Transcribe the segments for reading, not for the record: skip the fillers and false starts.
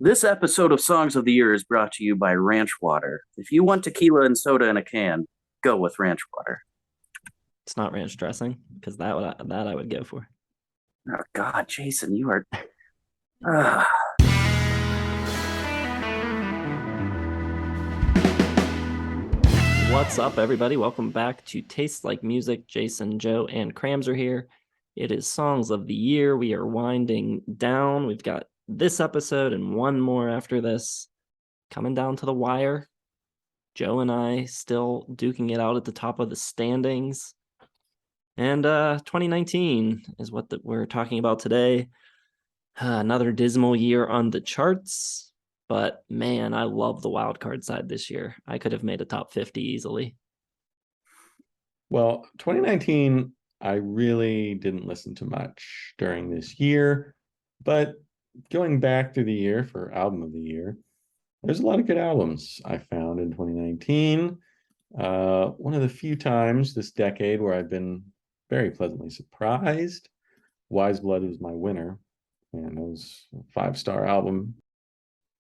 This episode of Songs of the Year is brought to you by Ranch Water. If you want tequila and soda in a can, go with Ranch Water. It's not ranch dressing because that I would go for. Oh God, Jason, you are. Uh, What's up, everybody? Welcome back to Taste Like Music. Jason, Joe, and Crams are here. It is Songs of the Year. We are winding down. We've got this episode and one more after this coming down to the wire. Joe and I still duking it out at the top of the standings. And 2019 is what we're talking about today. Another dismal year on the charts. But man, I love the wild card side this year. I could have made a top 50 easily. Well, 2019, I really didn't listen to much during this year, but going back through the year for album of the year, there's a lot of good albums I found in 2019. One of the few times this decade where I've been very pleasantly surprised. Wise Blood was my winner, and it was a five-star album.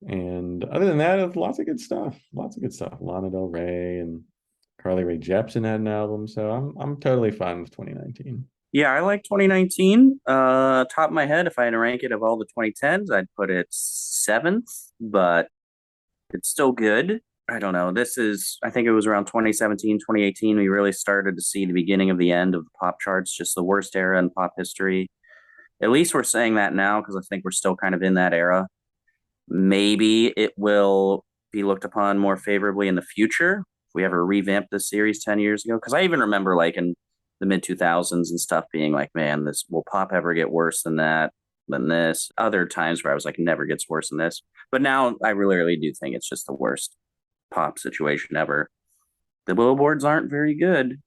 And other than that, lots of good stuff. Lots of good stuff. Lana Del Rey and Carly Rae Jepsen had an album, so I'm totally fine with 2019. yeah, I like 2019. Top of my head, if I had to rank it of all the 2010s, I'd put it seventh, but it's still good. I don't know. I think it was around 2017, 2018, we really started to see the beginning of the end of the pop charts, just the worst era in pop history. At least we're saying that now because I think we're still kind of in that era. Maybe it will be looked upon more favorably in the future if we ever revamp this series 10 years ago. Because I even remember, like, in the mid 2000s and stuff, being like, man, this will pop ever get worse than that, than this. Other times where I was like, never gets worse than this. But now I really do think it's just the worst pop situation ever. The billboards aren't very good.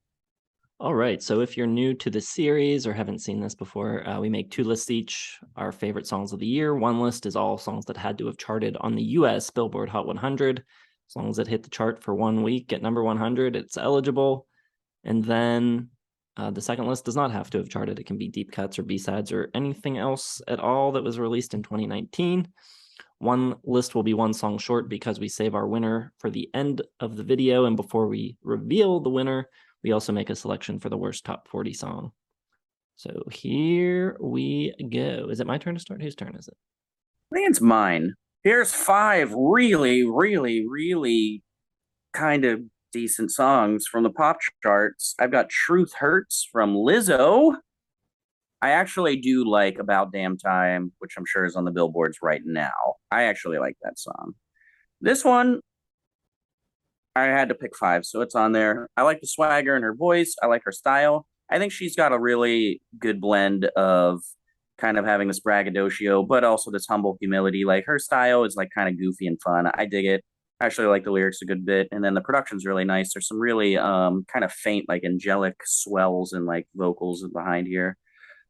All right. So if you're new to the series or haven't seen this before, we make two lists each, our favorite songs of the year. One list is all songs that had to have charted on the US Billboard Hot 100. As long as it hit the chart for 1 week at number 100, it's eligible. And then the second list does not have to have charted. It can be deep cuts or B-sides or anything else at all that was released in 2019. One list will be one song short because we save our winner for the end of the video. And before we reveal the winner, we also make a selection for the worst top 40 song. So here we go. Is it my turn to start? Whose turn is it? I think it's mine. Here's five really kind of decent songs from the pop charts. I've got Truth Hurts from Lizzo. I actually do like About Damn Time, which I'm sure is on the billboards right now. I actually like that song. This one, I had to pick five, so it's on there. I like the swagger in her voice. I like her style. I think she's got a really good blend of kind of having this braggadocio, but also this humble humility. Like her style is like kind of goofy and fun. I dig it. I actually like the lyrics a good bit, and then the production's really nice. There's some really kind of faint, like angelic swells and like vocals behind here.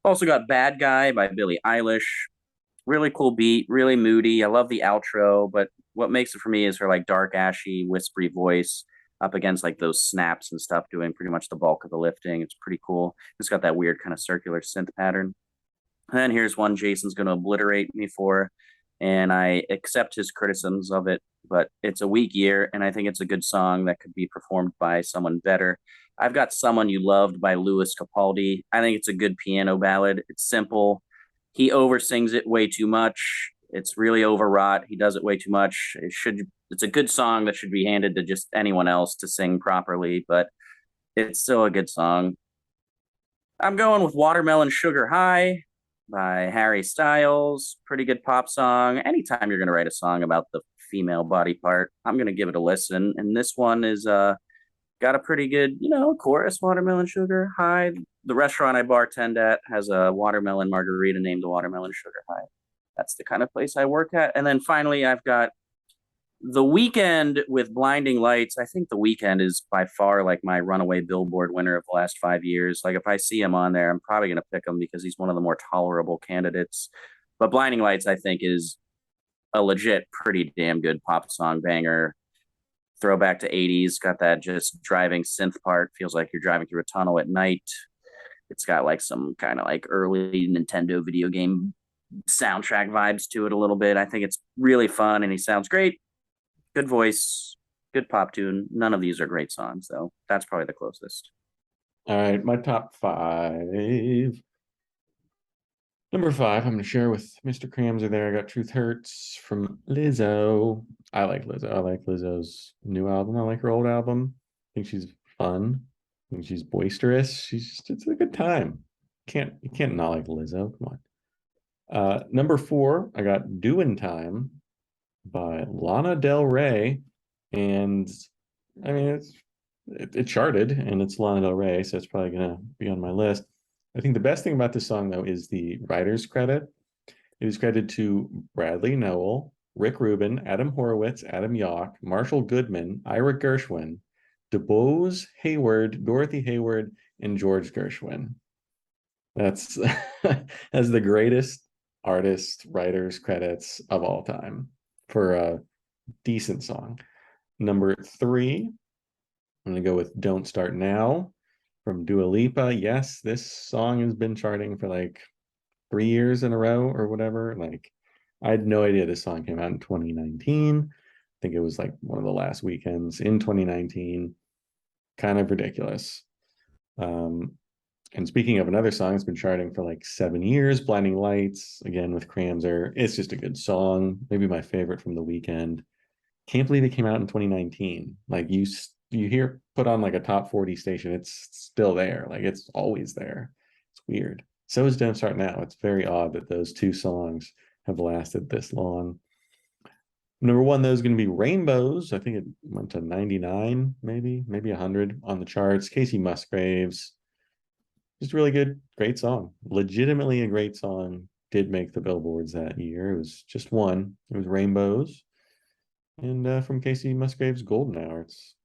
Also got Bad Guy by Billie Eilish. Really cool beat, really moody. I love the outro, but what makes it for me is her like dark, ashy, whispery voice up against like those snaps and stuff, doing pretty much the bulk of the lifting. It's pretty cool. It's got that weird kind of circular synth pattern. And then here's one Jason's going to obliterate me for, and I accept his criticisms of it, but it's a weak year, and I think it's a good song that could be performed by someone better. I've got Someone You Loved by Louis Capaldi. I think it's a good piano ballad. It's simple. He oversins it way too much. It's really overwrought. He does it way too much. It's a good song that should be handed to just anyone else to sing properly, but it's still a good song. I'm going with Watermelon Sugar High by Harry Styles. Pretty good pop song. Anytime you're going to write a song about the female body part, I'm going to give it a listen. And this one is got a pretty good, chorus. Watermelon Sugar High. The restaurant I bartend at has a watermelon margarita named the Watermelon Sugar High. That's the kind of place I work at. And then finally, I've got The Weekend with Blinding Lights. I think The Weekend is by far like my runaway Billboard winner of the last 5 years. Like if I see him on there, I'm probably going to pick him because he's one of the more tolerable candidates. But Blinding Lights, I think, is a legit pretty damn good pop song banger. Throwback to 80s, got that just driving synth part. Feels like you're driving through a tunnel at night. It's got like some kind of like early Nintendo video game soundtrack vibes to it a little bit. I think it's really fun and he sounds great. Good voice, good pop tune. None of these are great songs, though. That's probably the closest. All right, my top 5. Number 5, I'm going to share with Mr. Cramser there. I got Truth Hurts from Lizzo. I like Lizzo. I like Lizzo's new album. I like her old album. I think she's fun. I think she's boisterous. It's a good time. You can't not like Lizzo. Come on. Number 4, I got Doin' Time by Lana Del Rey. And I mean, it charted, and it's Lana Del Rey, so it's probably going to be on my list. I think the best thing about this song, though, is the writer's credit. It is credited to Bradley Nowell, Rick Rubin, Adam Horowitz, Adam Yauch, Marshall Goodman, Ira Gershwin, DeBose Hayward, Dorothy Hayward, and George Gershwin. That's the greatest artist writers credits of all time for a decent song. Number 3, I'm going to go with Don't Start Now from Dua Lipa. Yes, this song has been charting for like 3 years in a row or whatever. Like, I had no idea this song came out in 2019. I think it was like one of the last weekends in 2019. Kind of ridiculous. And speaking of another song, it's been charting for like 7 years, Blinding Lights, again with Cramser. It's just a good song. Maybe my favorite from the weekend. Can't believe it came out in 2019. Like, you hear put on like a top 40 station, it's still there. Like, it's always there. It's weird. So is Don't Start Now. It's very odd that those two songs have lasted this long. Number 1, though, is going to be Rainbows. I think it went to 99, maybe 100 on the charts. Casey Musgraves. Just really good, great song. Legitimately a great song. Did make the billboards that year. It was just one. It was Rainbows. And from Casey Musgraves' Golden Hour. It's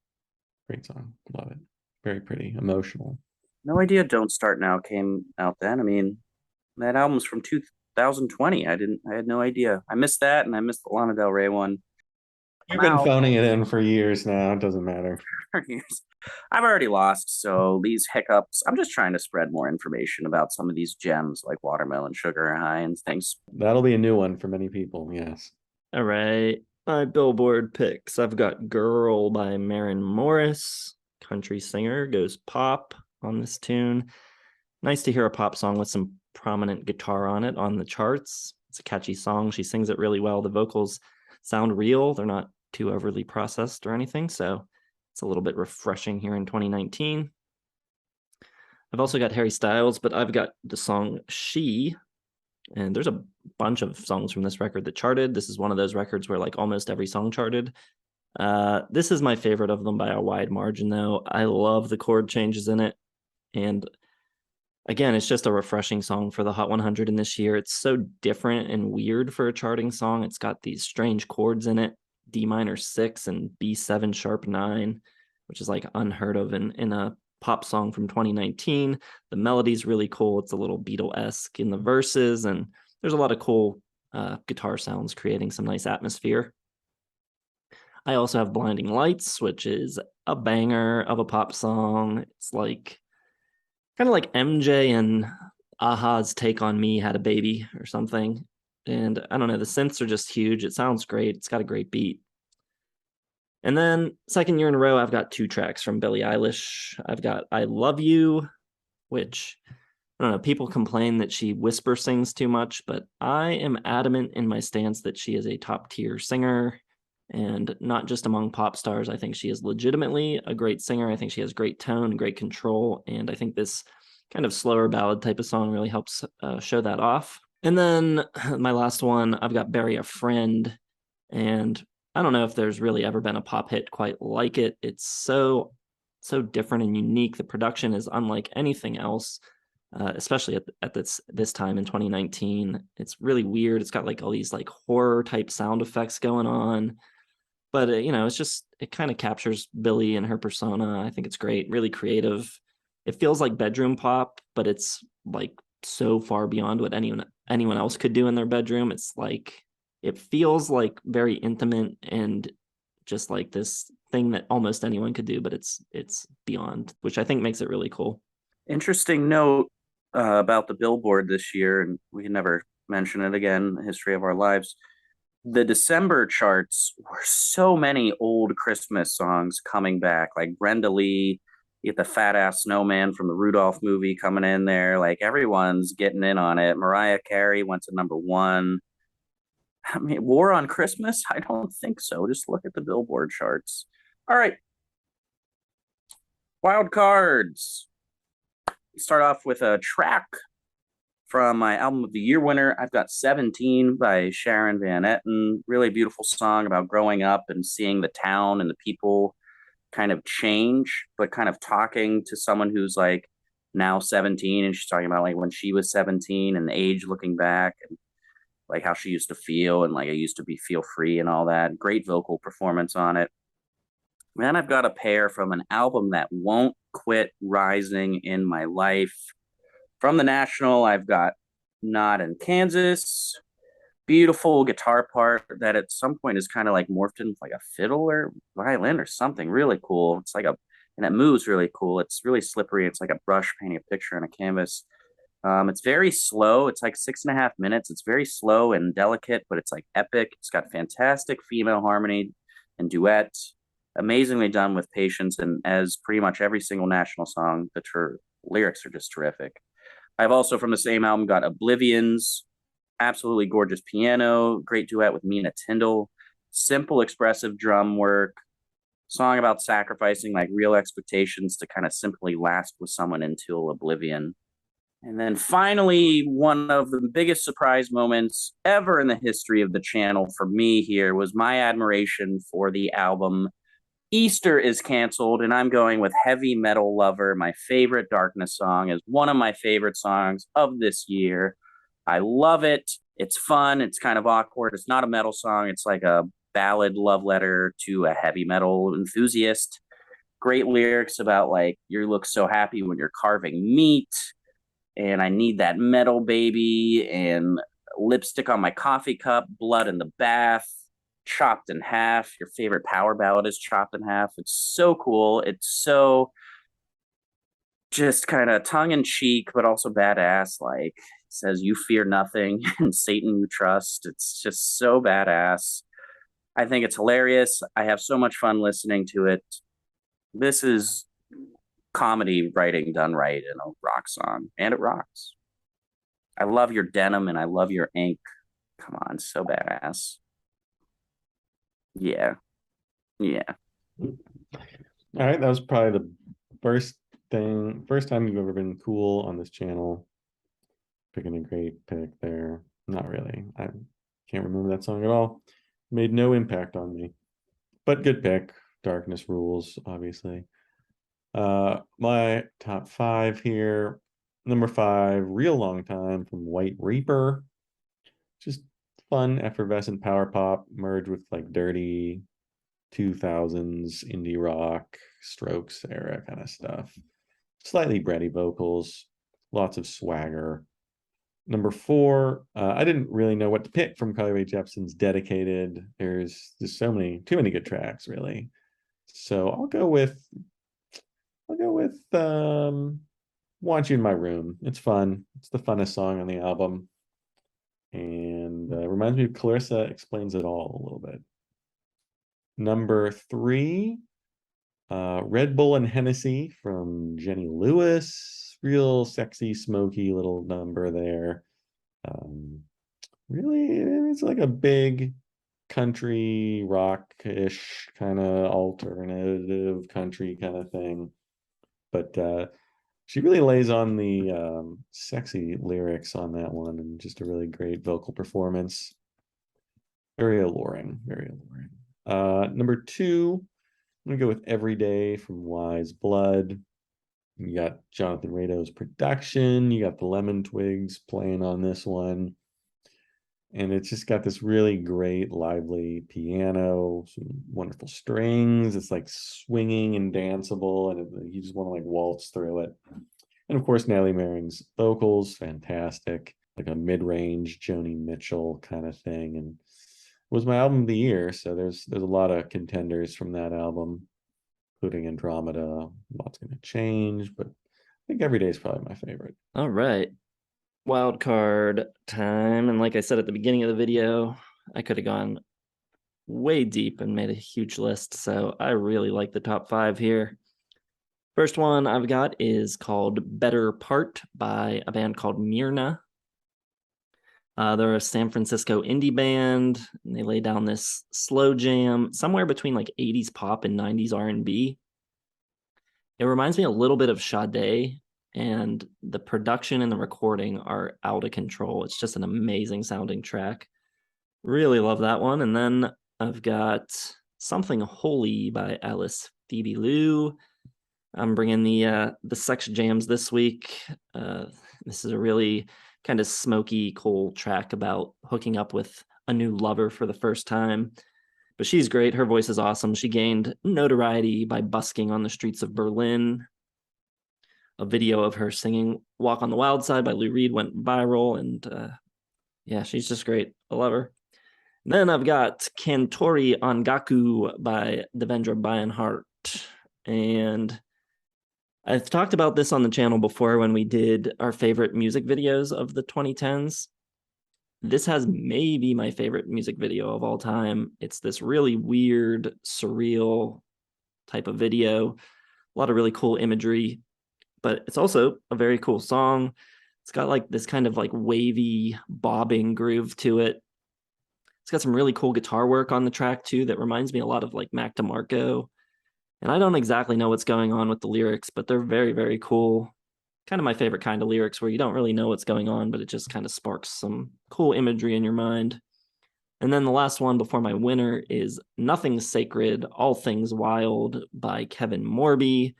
a great song. Love it. Very pretty, emotional. No idea Don't Start Now came out then. I mean, that album's from 2020. I had no idea. I missed that, and I missed the Lana Del Rey one. You've been phoning it in for years now. It doesn't matter. I've already lost, so these hiccups, I'm just trying to spread more information about some of these gems like Watermelon Sugar High and things. That'll be a new one for many people, yes. All right. My Billboard picks. I've got Girl by Maren Morris. Country singer, goes pop on this tune. Nice to hear a pop song with some prominent guitar on it on the charts. It's a catchy song. She sings it really well. The vocals sound real. They're not too overly processed or anything, so it's a little bit refreshing here in 2019. I've also got Harry Styles, but I've got the song She, and there's a bunch of songs from this record that charted. This is one of those records where like almost every song charted. This is my favorite of them by a wide margin, though. I love the chord changes in it, and again, it's just a refreshing song for the Hot 100 in this year. It's so different and weird for a charting song. It's got these strange chords in it, D minor 6 and B7 sharp 9, which is like unheard of in a pop song from 2019. The melody's really cool. It's a little Beatle-esque in the verses, and there's a lot of cool guitar sounds creating some nice atmosphere. I also have Blinding Lights, which is a banger of a pop song. It's like kind of like MJ and Aha's Take on Me had a baby or something. And I don't know, the synths are just huge. It sounds great. It's got a great beat. And then second year in a row, I've got 2 tracks from Billie Eilish. I've got I Love You, which, I don't know, people complain that she whisper sings too much, but I am adamant in my stance that she is a top tier singer, and not just among pop stars. I think she is legitimately a great singer. I think she has great tone, great control, and I think this kind of slower ballad type of song really helps show that off. And then my last one, I've got Bury a Friend, and I don't know if there's really ever been a pop hit quite like it. It's so different and unique. The production is unlike anything else, especially at this time in 2019. It's really weird. It's got like all these like horror type sound effects going on. But, it's just, it kind of captures Billie and her persona. I think it's great, really creative. It feels like bedroom pop, but it's like so far beyond what anyone else could do in their bedroom. It's like, it feels like very intimate and just like this thing that almost anyone could do, but it's beyond, which I think makes it really cool. Interesting note about the Billboard this year, and we can never mention it again, History of Our Lives. The December charts were so many old Christmas songs coming back, like Brenda Lee, you get the Fat Ass Snowman from the Rudolph movie coming in there. Like everyone's getting in on it. Mariah Carey went to number one. I mean, War on Christmas? I don't think so. Just look at the Billboard charts. All right. Wild cards. Start off with a track from my album of the year winner. I've got 17 by Sharon Van Etten. Really beautiful song about growing up and seeing the town and the people kind of change, but kind of talking to someone who's like now 17, and she's talking about like when she was 17 and the age looking back and like how she used to feel, and like I used to be feel free and all that. Great vocal performance on it. And then I've got a pair from an album that won't quit rising in my life. From the National, I've got Not in Kansas. Beautiful guitar part that at some point is kind of like morphed into like a fiddle or violin or something really cool. It's like and it moves really cool. It's really slippery. It's like a brush painting a picture on a canvas. It's very slow. It's like 6.5 minutes. It's very slow and delicate, but it's like epic. It's got fantastic female harmony and duet. Amazingly done with patience, and as pretty much every single National song, the lyrics are just terrific. I've also from the same album got Oblivions, absolutely gorgeous piano, great duet with Mina Tyndall, simple expressive drum work, song about sacrificing like real expectations to kind of simply last with someone until oblivion. And then finally, one of the biggest surprise moments ever in the history of the channel for me here was my admiration for the album Easter is Canceled, and I'm going with Heavy Metal Lover. My favorite Darkness song is one of my favorite songs of this year. I love it. It's fun. It's kind of awkward. It's not a metal song. It's like a ballad love letter to a heavy metal enthusiast. Great lyrics about like, you look so happy when you're carving meat, and I need that metal baby, and lipstick on my coffee cup, blood in the bath, chopped in half. Your favorite power ballad is chopped in half. It's so cool. It's so just kind of tongue in cheek, but also badass. Like, says, "You fear nothing, and Satan you trust." It's just so badass. I think it's hilarious. I have so much fun listening to it. This is comedy writing done right in a rock song, and it rocks. I love your denim and I love your ink. Come on, so badass. Yeah. Yeah. All right, that was probably the first time you've ever been cool on this channel. Picking a great pick there. Not really. I can't remember that song at all. Made no impact on me. But good pick. Darkness rules, obviously. My top 5 here. Number 5, Real Long Time from White Reaper. Just fun, effervescent power pop merged with like dirty 2000s indie rock, Strokes era kind of stuff. Slightly bready vocals, lots of swagger. Number 4, I didn't really know what to pick from Carly Rae Jepsen's Dedicated. There's just too many good tracks, really. So I'll go with Want You in My Room. It's fun. It's the funnest song on the album. And reminds me of Clarissa Explains It All a little bit. Number 3, Red Bull and Hennessy from Jenny Lewis. Real sexy, smoky little number there. Really, it's like a big country rock-ish kind of alternative country kind of thing. But she really lays on the sexy lyrics on that one, and just a really great vocal performance. Very alluring, very alluring. Number 2, I'm gonna go with Everyday from Wise Blood. You got Jonathan Rado's production. You got the Lemon Twigs playing on this one. And it's just got this really great, lively piano, some wonderful strings. It's like swinging and danceable, and you just want to like waltz through it. And of course, Natalie Merring's vocals, fantastic, like a mid-range Joni Mitchell kind of thing. And it was my album of the year, so there's a lot of contenders from that album, including Andromeda. Lots Gonna Change, but I think Every Day is probably my favorite. All right. Wild card time. And like I said at the beginning of the video, I could have gone way deep and made a huge list. So I really like the top 5 here. First one I've got is called Better Part by a band called Myrna. They're a San Francisco indie band, and they lay down this slow jam somewhere between like 80s pop and 90s R&B. It reminds me a little bit of Sade, and the production and the recording are out of control. It's just an amazing sounding track. Really love that one. And then I've got Something Holy by Alice Phoebe Lou. I'm bringing the sex jams this week. This is a really kind of smoky, cool track about hooking up with a new lover for the first time. But she's great. Her voice is awesome. She gained notoriety by busking on the streets of Berlin. A video of her singing Walk on the Wild Side by Lou Reed went viral. And yeah, she's just great. I love her. Then I've got Kantori Ongaku by Devendra Banhart. And I've talked about this on the channel before when we did our favorite music videos of the 2010s. This has maybe my favorite music video of all time. It's this really weird, surreal type of video. A lot of really cool imagery, but it's also a very cool song. It's got like this kind of like wavy, bobbing groove to it. It's got some really cool guitar work on the track too that reminds me a lot of like Mac DeMarco. And I don't exactly know what's going on with the lyrics, but they're very, very cool. Kind of my favorite kind of lyrics where you don't really know what's going on, but it just kind of sparks some cool imagery in your mind. And then the last one before my winner is Nothing Sacred, All Things Wild by Kevin Morby.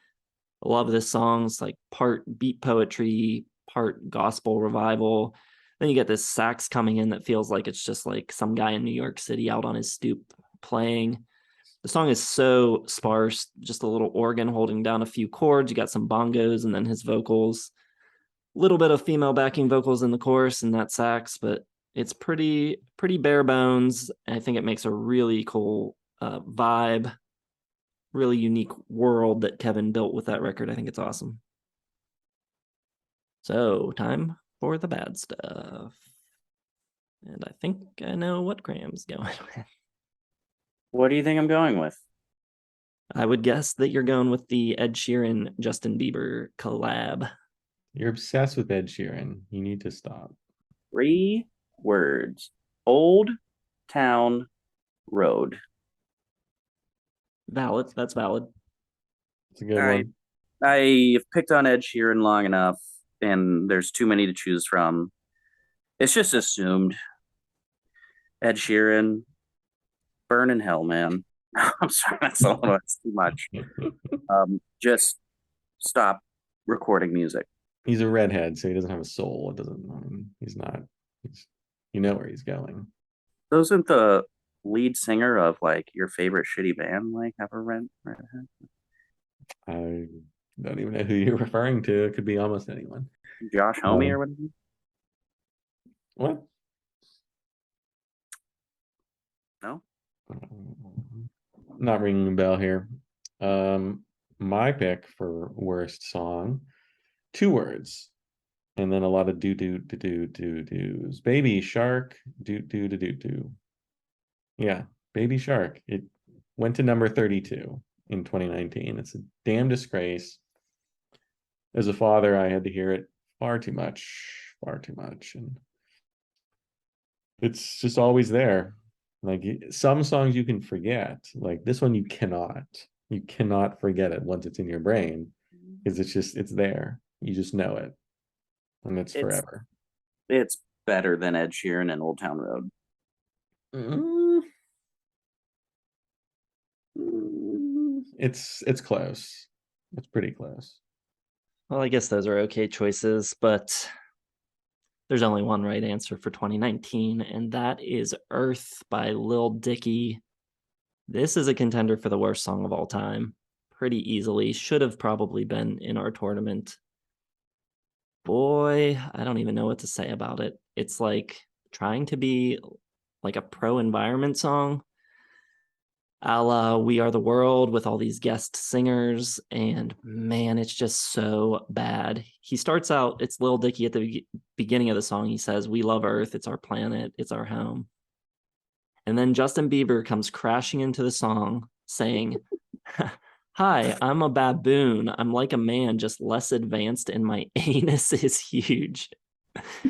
I love this song. It's like part beat poetry, part gospel revival. Then you get this sax coming in that feels like it's just like some guy in New York City out on his stoop playing. The song is so sparse, just a little organ holding down a few chords. You got some bongos and then his vocals. A little bit of female backing vocals in the chorus and that sax, but it's pretty bare bones. I think it makes a really cool vibe, really unique world that Kevin built with that record. I think it's awesome. So time for the bad stuff. And I think I know what Graham's going with. What do you think I'm going with? I would guess that you're going with the Ed Sheeran Justin Bieber collab. You're obsessed with Ed Sheeran. You need to stop. 3 words. Old Town Road. Valid. That's valid. It's a good one. I've picked on Ed Sheeran long enough, and there's too many to choose from. It's just assumed. Ed Sheeran, burn in hell, man. I'm sorry, that's too much. Just stop recording music. He's a redhead, so he doesn't have a soul. It doesn't. He's not. You know where he's going. Doesn't the lead singer of like your favorite shitty band like have a redhead? I don't even know who you're referring to. It could be almost anyone. Josh Homme or whatever. What? No. Not ringing a bell here. My pick for worst song, 2 words, and then a lot of do's. Baby Shark, do. Yeah, Baby Shark. It went to number 32 in 2019. It's a damn disgrace. As a father, I had to hear it far too much, and it's just always there. Like some songs you can forget, like this one you cannot forget it once it's in your brain, because it's there. You just know it, and it's forever. It's better than Ed Sheeran and Old Town Road. It's close. It's pretty close. Well, I guess those are okay choices, but there's only one right answer for 2019, and that is Earth by Lil Dicky. This is a contender for the worst song of all time. Pretty easily. Should have probably been in our tournament. Boy, I don't even know what to say about it. It's like trying to be like a pro-environment song. a la We Are the World with all these guest singers. And man, it's just so bad. He starts out, it's Lil Dicky at the beginning of the song. He says, "We love Earth. It's our planet. It's our home." And then Justin Bieber comes crashing into the song saying, "Hi, I'm a baboon. I'm like a man, just less advanced, and my anus is huge."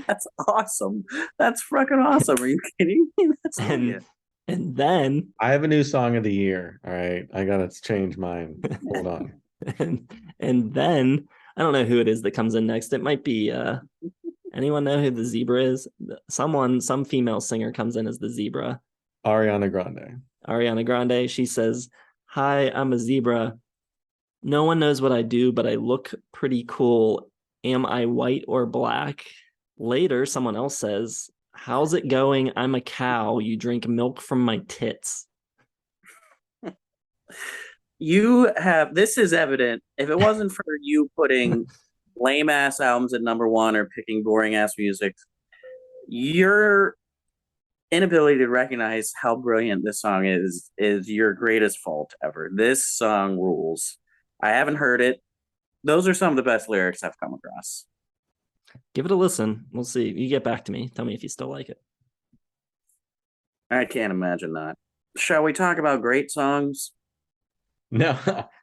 That's awesome. That's fucking awesome. Are you kidding me? That's brilliant. And then I have a new song of the year. All right. I gotta change mine. Hold on. and then I don't know who it is that comes in next. It might be anyone know who the zebra is? Some female singer comes in as the zebra. Ariana Grande. Ariana Grande. She says, "Hi, I'm a zebra. No one knows what I do, but I look pretty cool. Am I white or black?" Later, someone else says, "How's it going? I'm a cow. You drink milk from my tits." This is evident. If it wasn't for you putting lame ass albums at #1 or picking boring ass music, your inability to recognize how brilliant this song is your greatest fault ever. This song rules. I haven't heard it. Those are some of the best lyrics I've come across. Give it a listen. We'll see. You get back to me. Tell me if you still like it. I can't imagine that. Shall we talk about great songs? No,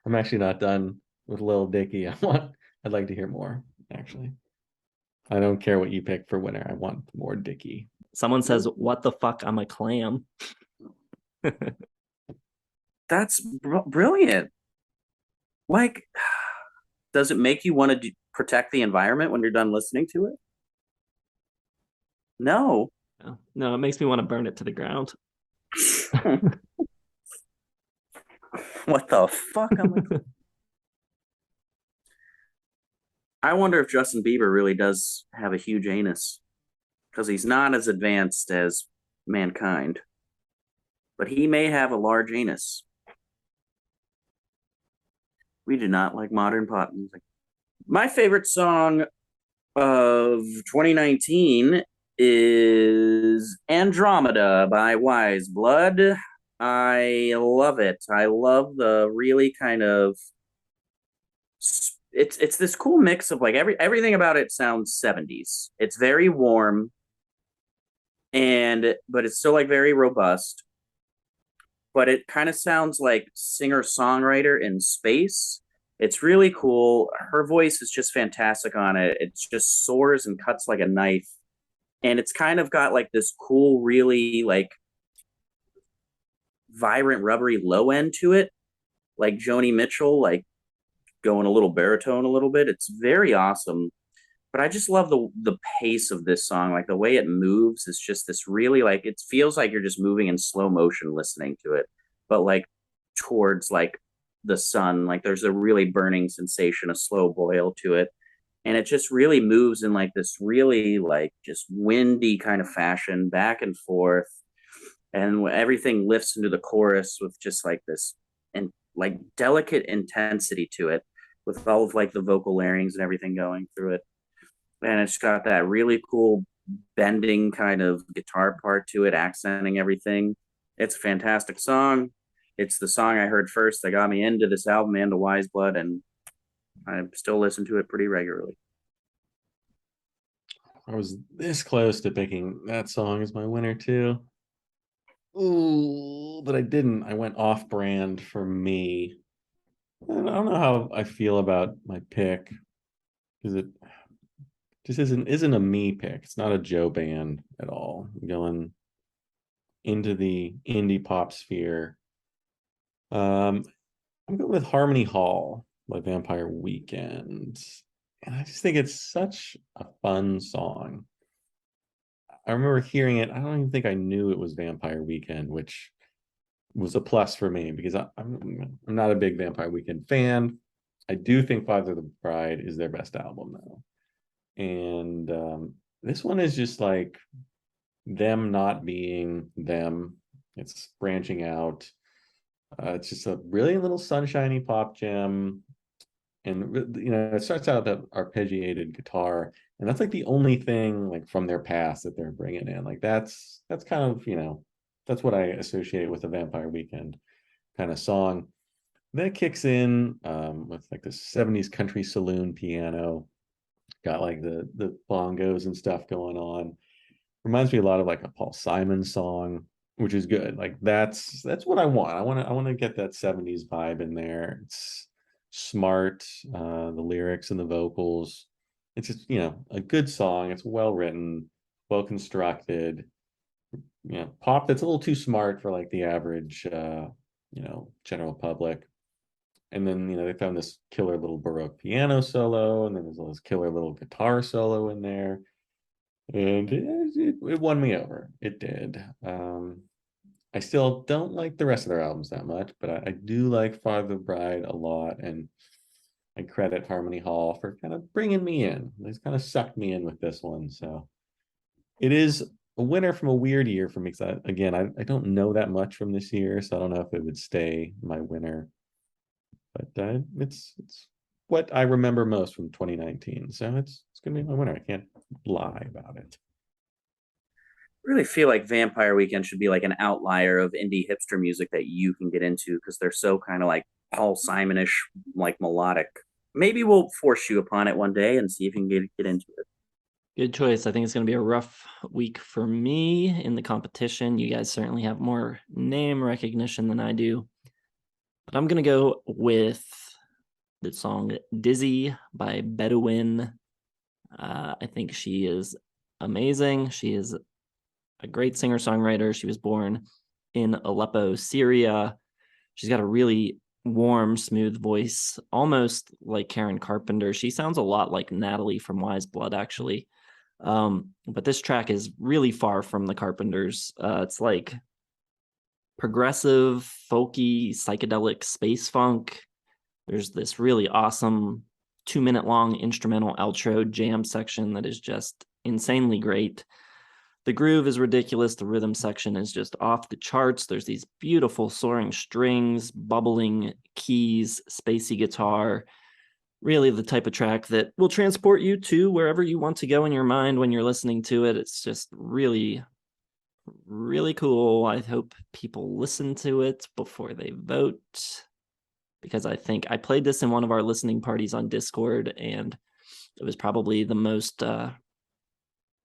I'm actually not done with Lil Dicky. I'd like to hear more, actually. I don't care what you pick for winner. I want more Dicky. Someone says, "What the fuck? I'm a clam." That's brilliant. Like, does it make you want to protect the environment when you're done listening to it? No. No, it makes me want to burn it to the ground. What the fuck? I wonder if Justin Bieber really does have a huge anus, because he's not as advanced as mankind, but he may have a large anus. We do not like modern pop music. My favorite song of 2019 is Andromeda by Wise Blood. I love it. I love the really kind of it's this cool mix of like everything about it sounds 70s. It's very warm but it's still like very robust. But it kind of sounds like singer-songwriter in space. It's really cool. Her voice is just fantastic on it. It just soars and cuts like a knife. And it's kind of got like this cool, really like vibrant, rubbery low end to it, like Joni Mitchell, like going a little baritone a little bit. It's very awesome. But I just love the pace of this song. Like the way it moves is just this really like it feels like you're just moving in slow motion listening to it, but like towards like the sun. Like there's a really burning sensation, a slow boil to it. And it just really moves in like this really like just windy kind of fashion back and forth. And everything lifts into the chorus with just like this and like delicate intensity to it with all of like the vocal larynx and everything going through it. And it's got that really cool bending kind of guitar part to it, accenting everything. It's a fantastic song. It's the song I heard first that got me into this album and to Wise Blood, and I still listen to it pretty regularly. I was this close to picking that song as my winner too. Ooh, but I didn't. I went off brand for me. I don't know how I feel about my pick because it just isn't a me pick. It's not a Joe band at all. I'm going into the indie pop sphere. I'm going with Harmony Hall by Vampire Weekend. And I just think it's such a fun song. I remember hearing it. I don't even think I knew it was Vampire Weekend, which was a plus for me because I'm not a big Vampire Weekend fan. I do think Father of the Bride is their best album though. And this one is just like them not being them. It's branching out. It's just a really little sunshiny pop gem. And it starts out that arpeggiated guitar, and that's like the only thing like from their past that they're bringing in. Like that's kind of that's what I associate with the Vampire Weekend. kind of song. Then it kicks in with like the 70s country saloon piano. Got like the bongos and stuff going on. Reminds me a lot of like a Paul Simon song, which is good. Like that's what I want. I want to get that 70s vibe in there. It's smart, the lyrics and the vocals. It's just, a good song. It's well written, well constructed. Pop that's a little too smart for like the average general public. And then, they found this killer little Baroque piano solo, and then there's this killer little guitar solo in there. And it won me over. It did. I still don't like the rest of their albums that much, but I do like Father Bride a lot. And I credit Harmony Hall for kind of bringing me in. They kind of sucked me in with this one. So it is a winner from a weird year for me. Because I don't know that much from this year, so I don't know if it would stay my winner. But it's what I remember most from 2019. So it's going to be my winner. I can't lie about it. I really feel like Vampire Weekend should be like an outlier of indie hipster music that you can get into because they're so kind of like Paul Simonish, like melodic. Maybe we'll force you upon it one day and see if you can get into it. Good choice. I think it's going to be a rough week for me in the competition. You guys certainly have more name recognition than I do. But I'm going to go with the song Dizzy by Bedouin. I think she is amazing. She is a great singer-songwriter. She was born in Aleppo, Syria. She's got a really warm, smooth voice, almost like Karen Carpenter. She sounds a lot like Natalie from Wise Blood, actually. But this track is really far from the Carpenters. It's like progressive, folky, psychedelic space funk. There's this really awesome 2-minute long instrumental outro jam section that is just insanely great. The groove is ridiculous. The rhythm section is just off the charts. There's these beautiful soaring strings, bubbling keys, spacey guitar. Really the type of track that will transport you to wherever you want to go in your mind when you're listening to it. It's just really, really cool. I hope people listen to it before they vote, because I think I played this in one of our listening parties on Discord, and it was probably the most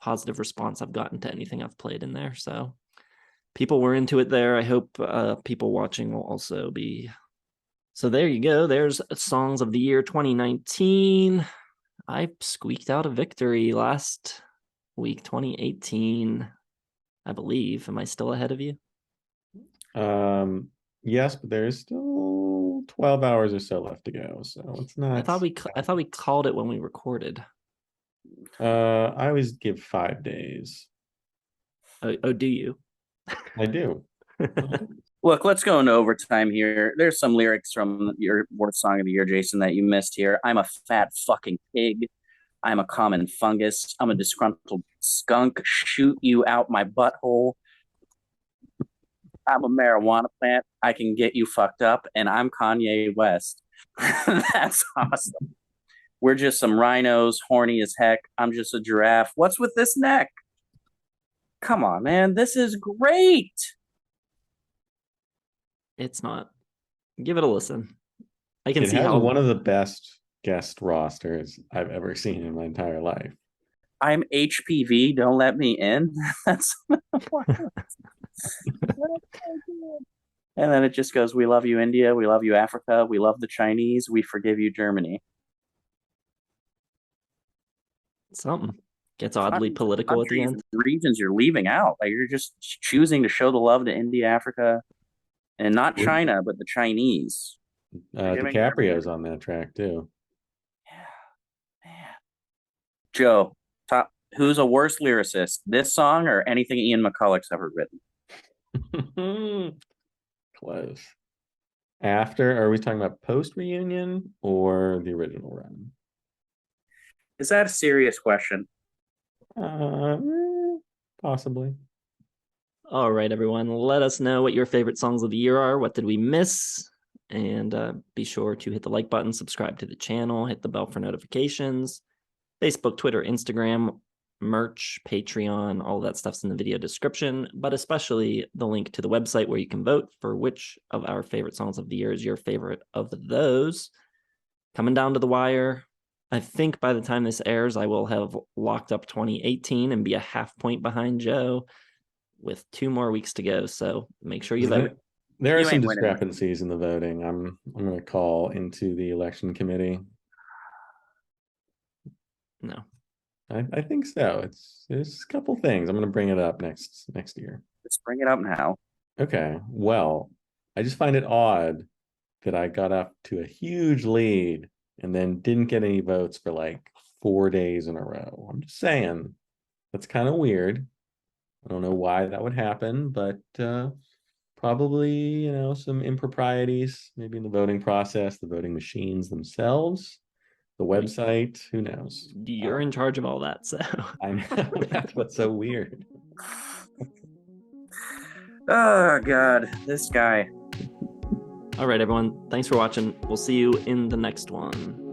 positive response I've gotten to anything I've played in there. So people were into it there. I hope people watching will also be. So there you go. There's Songs of the Year 2019. I squeaked out a victory last week, 2018, I believe. Am I still ahead of you? Yes, but there's still 12 hours or so left to go. So it's not. I thought we called it when we recorded. I always give 5 days. Oh, do you? I do. Look, let's go into overtime here. There's some lyrics from your worst song of the year, Jason, that you missed here. I'm a fat fucking pig. I'm a common fungus. I'm a disgruntled skunk. Shoot you out my butthole. I'm a marijuana plant. I can get you fucked up. And I'm Kanye West. That's awesome. We're just some rhinos, horny as heck. I'm just a giraffe. What's with this neck? Come on, man. This is great. It's not. Give it a listen. I can It see has how one of the best guest rosters I've ever seen in my entire life. I'm HPV. Don't let me in. That's and then it just goes, we love you, India. We love you, Africa. We love the Chinese. We forgive you, Germany. something gets oddly political at the end. Regions you're leaving out. Like you're just choosing to show the love to India, Africa, and not China, but the Chinese. DiCaprio's on that track too. Yeah, man. Joe, who's a worse lyricist, this song or anything Ian McCulloch's ever written? Close. After, are we talking about post reunion or the original run? Is that a serious question? Possibly. All right, everyone. Let us know what your favorite songs of the year are. What did we miss? And be sure to hit the like button, subscribe to the channel, hit the bell for notifications. Facebook, Twitter, Instagram, merch, Patreon, all that stuff's in the video description, but especially the link to the website where you can vote for which of our favorite songs of the year is your favorite of those. Coming down to the wire. I think by the time this airs, I will have locked up 2018 and be a half point behind Joe with 2 more weeks to go. So make sure you vote. There are You some ain't winning. discrepancies in the voting. I'm going to call into the election committee. No. I think so. There's a couple things. I'm going to bring it up next year. Let's bring it up now. Okay. Well, I just find it odd that I got up to a huge lead and then didn't get any votes for like 4 days in a row. I'm just saying that's kind of weird. I don't know why that would happen, but probably, some improprieties, maybe in the voting process, the voting machines themselves, the website, who knows? You're in charge of all that, so. I know, that's what's so weird. Oh, God, this guy. All right, everyone. Thanks for watching. We'll see you in the next one.